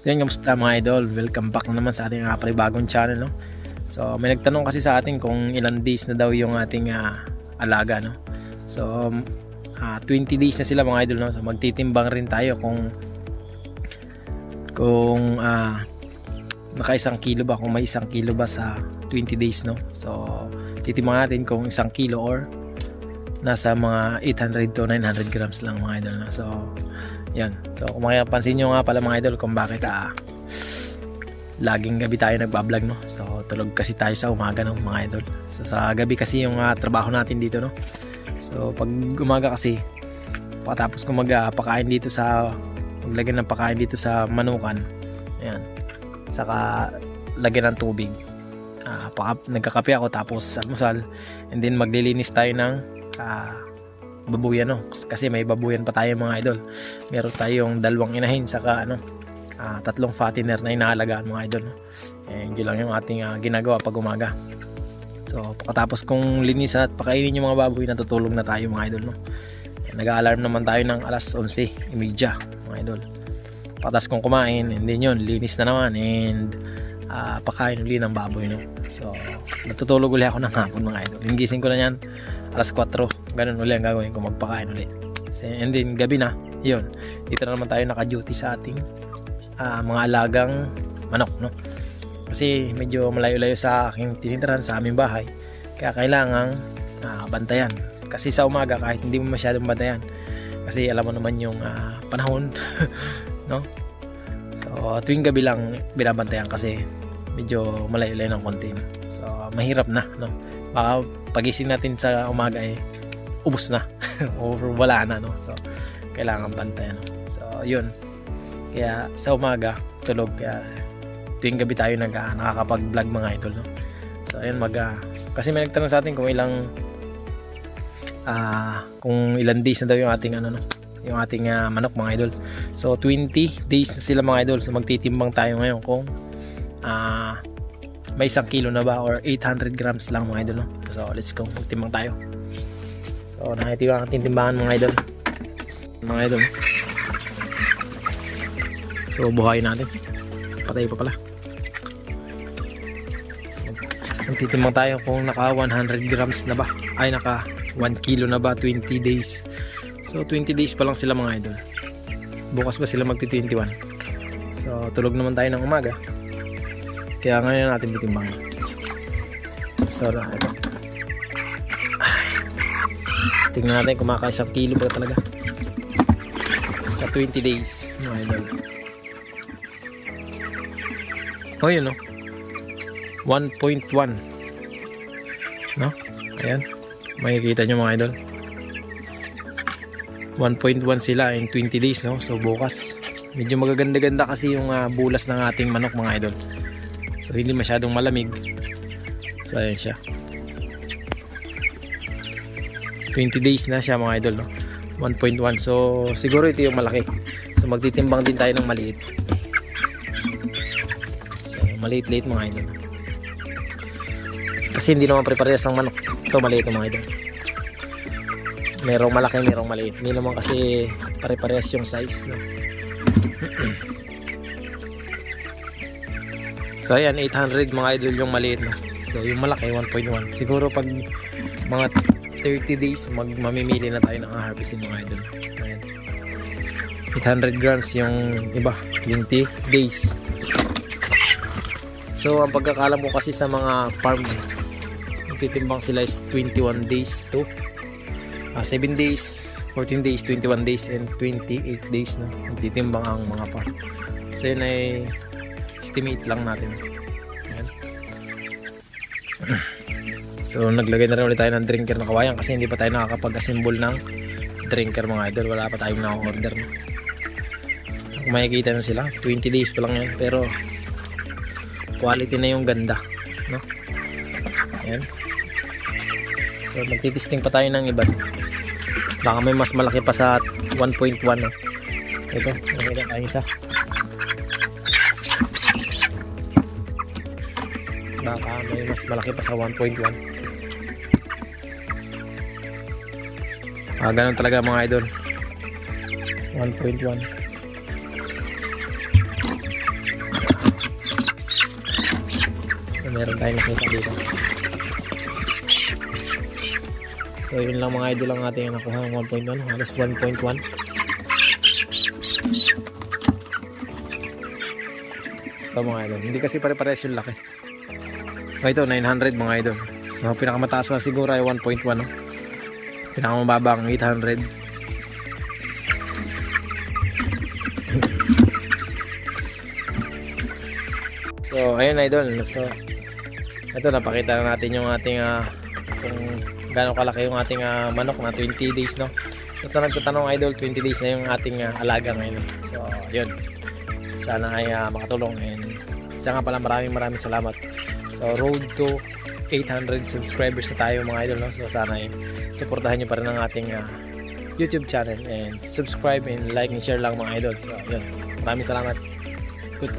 Yan, kamusta mga idol? Welcome back na naman sa ating bagong channel, no? So, may nagtanong kasi sa atin kung ilang days na daw yung ating alaga, no? So, 20 days na sila mga idol, no? So, magtitimbang rin tayo kung naka 1 kilo ba, kung may 1 kilo ba sa 20 days, no? So, titimbang natin kung 1 kilo or nasa mga 800 to 900 grams lang mga idol, no? So, yan. So kung makapansin nyo nga pala mga idol kung bakit laging gabi tayo nagbablog, no? So tulog kasi tayo sa umaga, no, mga idol. So sa gabi kasi yung trabaho natin dito, no? So pag umaga kasi pagkatapos ko magpakain dito maglagay ng pakain dito sa manukan, ayan, saka lagyan ng tubig, nagkakape ako tapos almusal, and then maglilinis tayo ng babuyan, no? Kasi may babuyan pa tayo mga idol. Meron tayong 2 inahin saka 3 fattener na inaalagaan mga idol, no? Yun lang yung ating ginagawa pag umaga. So pagkatapos kong linisan at pakainin yung mga baboy, natutulog na tayo mga idol, no? Nag-alarm naman tayo ng alas 11:30 mga idol. Pagkatapos kong kumain, and then yun, linis na naman and pakain uli ng baboy, no? So natutulog uli ako ng hapon mga idol. Yung gising ko na yan alas 4, ganun uli ang gagawin ko, magpakain uli. And then gabi na, yun, dito na naman tayo naka-duty sa ating mga alagang manok, no? Kasi medyo malayo-layo sa aking tinitirahan, sa aming bahay, kaya kailangang bantayan. Kasi sa umaga kahit hindi mo masyadong bantayan, kasi alam mo naman yung panahon no? So tuwing gabi lang binabantayan kasi medyo malayo-layo ng konti, no? So mahirap na, no? Baka pagising natin sa umaga ubos na or wala na, no? So kailangan bantayan, no? So yun, kaya sa umaga tulog, kaya tuwing gabi tayo nakakapag-vlog mga idol, no? So ayun, kasi may nagtanong sa atin kung ilang days na daw yung ating yung ating manok mga idol. So 20 days na sila mga idol. So magtitimbang tayo ngayon kung may 1 kilo na ba or 800 grams lang mga idol, no? So let's go, magtimbang tayo. So nakitiwang ating timbangan mga idol. So buhayin natin, patay pa pala. Magtitimbang tayo kung naka 100 grams na ba, ay naka 1 kilo na ba 20 days. So 20 days pa lang sila mga idol. Bukas ba sila magti-21? So tulog naman tayo ng umaga, kaya ngayon natin titimbangin. So ito, tingnan natin kung maka 1 kilo ba talaga sa 20 days mga idol. Oh yun, no? 1.1, no? Ayan, makikita nyo mga idol, 1.1 sila in 20 days, no? So bukas medyo magaganda-ganda kasi yung bulas ng ating manok mga idol. So hindi masyadong malamig. So ayan siya, 20 days na siya mga idol, no? 1.1. So siguro ito yung malaki. So magtitimbang din tayo ng maliit. So maliit-liit mga idol, kasi hindi naman pare-parehas ng manok. Ito maliit mga idol, merong malaki, merong maliit. Hindi naman kasi pare-parehas yung size, no? So ayan, 800 mga idol yung maliit, no? So yung malaki 1.1. Siguro pag mga 30 days mamimili na tayo ng harvestin mga idol. Ayan, 800 grams yung iba, 20 days. So ang pagkakalam ko kasi sa mga farm, titimbang sila is 21 days to 7 days, 14 days, 21 days, and 28 days na titimbang ang mga farm. So yun ay estimate lang natin. Ayan. So naglagay na rin ulit tayo ng drinker na kawayan kasi hindi pa tayo nakakapag-assemble ng drinker mga idol. Wala pa tayong na-order, no? Kung makikita nyo sila, 20 days pa lang yan, pero quality na yung ganda, no? Ayan. So magtitesting pa tayo ng iba. Baka may mas malaki pa sa 1.1, no? Ito, nakita tayo isa. Baka may mas malaki pa sa 1.1. Ganun talaga mga idol. 1.1. meron tayong nakita dito. So yun lang mga idol ang ating nakuha ng 1.1, halos 1.1. Ito mga idol, hindi kasi pare-pares yung laki. Ito 900 mga idol. So pinakamataas na siguro ay 1.1, no? Pinakamababa ang 800. So ayun idol, so ito napakita na natin yung ating kung gaano kalaki yung ating manok na 20 days, no. So sa nagtatanong idol, 20 days na yung ating alaga ngayon. So yun, sana ay makatulong, and siya nga pala maraming salamat. So road to 800 subscribers na tayo mga idol, no. So sana ay suportahan nyo pa rin ang ating YouTube channel, and subscribe and like and share lang mga idol. So yun, maraming salamat. Good.